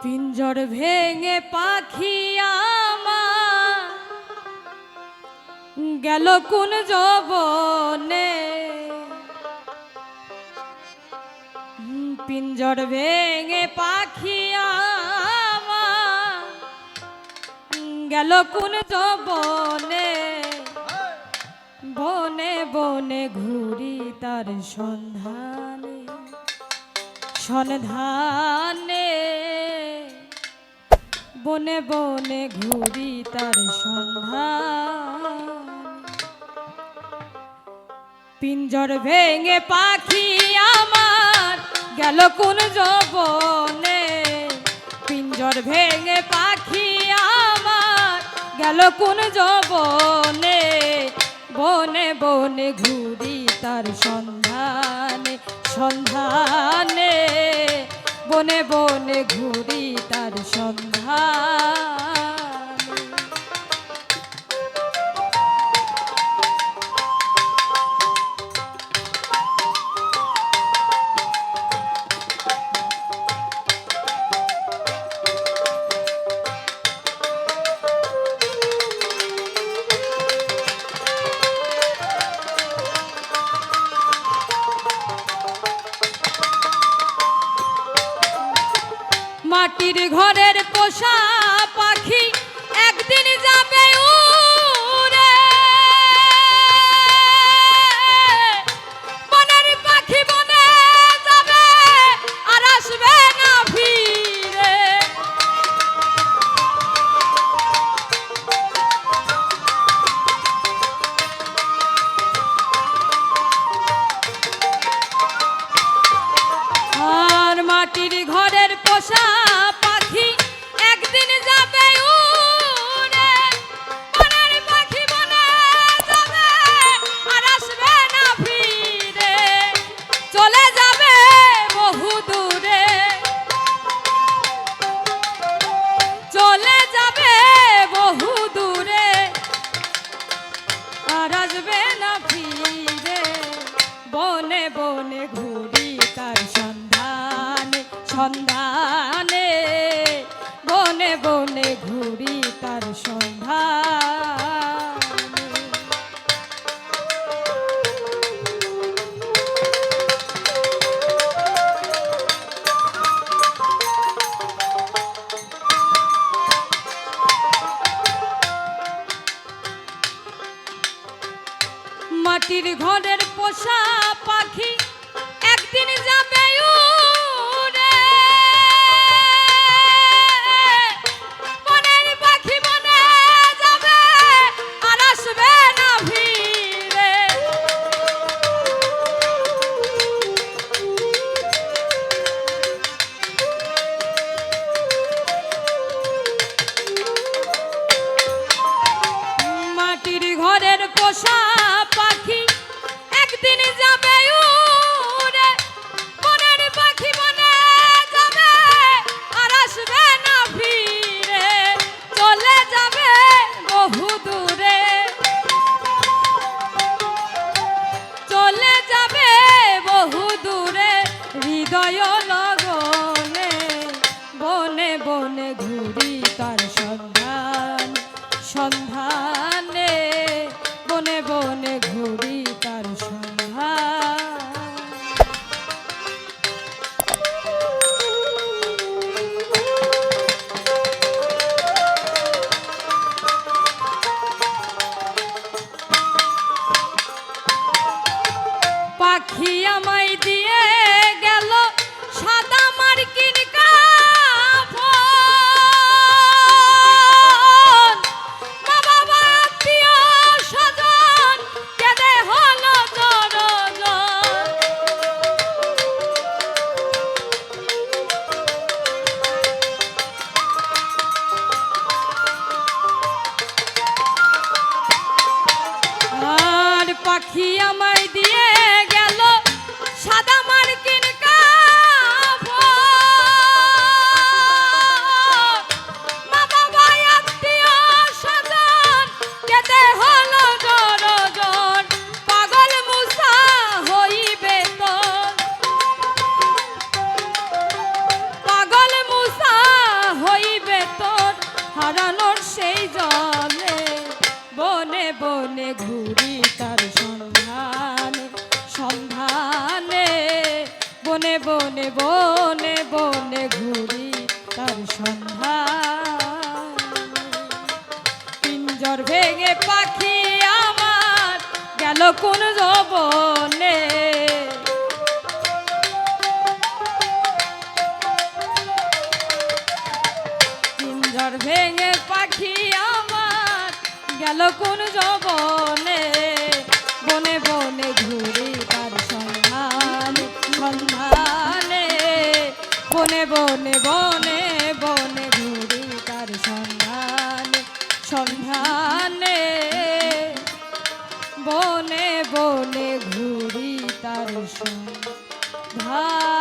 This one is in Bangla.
পিঞ্জর ভেঙে পাখি আমার গেল কোন যবনে। পিঞ্জর ভেঙে পাখি আমার গেল কোন যবনে। বনে বনে ঘুরি তার সন্ধানে সন্ধানে। বনে বনে ঘুরি তার সন্ধান। পিঞ্জর ভেঙে পাখি আমার গেল কোন যবনে। পিঞ্জর ভেঙে পাখি আমার গেল কোন যবনে। বনে বনে ঘুরি তার সন্ধানে সন্ধানে। বনে বনে ঘুরি তার সন্ধানে। মাটির ঘরের পোষা পাখি একদিন যাবে উড়ে। বনের পাখি বনে যাবে আর আসবে না ফিরে। আর মাটির ঘরের পোষা বনে বনে ঘুরি তার সন্ধানে সন্ধানে। বনে বনে ঘুরি তার সন্ধানে। মাটির ঘরের পোষা পাখি একদিন যাবে উড়ে। বনের পাখি বনে যাবে আর আসবে না ফিরে। মাটির ঘরের পোষা পাখি একদিন যাবে উড়ে। বনের পাখি বনে যাবে আর আসবে না ফিরে। চলে যাবে বহু দূরে চলে যাবে বহু দূরে হৃদয় লগনে। বনে বনে ঘুরি তার সন্ধান সন্ধানে। বনে বনে ঘুরি তার সন্ধান। পাখি আমায় দিয়ে গেল সাদা মার্কিন কাফন। মা বাবা আত্মীয় স্বজন কেঁদে হলো জড়জড়। আর পাখি আমায় দিয়ে গেল সাদা মার্কিন কাফন। মা বাবা আত্মীয় স্বজন কেঁদে হলো জড়জড়। পাগল মুসা হইবে তোর পাগল মুসা বলে বনে বনে ঘুরি তার সন্ধানে সন্ধানে বনে বনে বনে বনে ঘুরি তার সন্ধানে পিঞ্জর ভেঙে পাখি আমার গেল কোন জবনে পিঞ্জর ভেঙে পাখি আমার গেল কোন জবনে বনে বনে ঘুরি তার সন্ধানে সন্ধানে বনে বনে বনে বনে ঘুরি তার সন্ধানে সন্ধানে বনে বনে ঘুরি তার সন্ধানে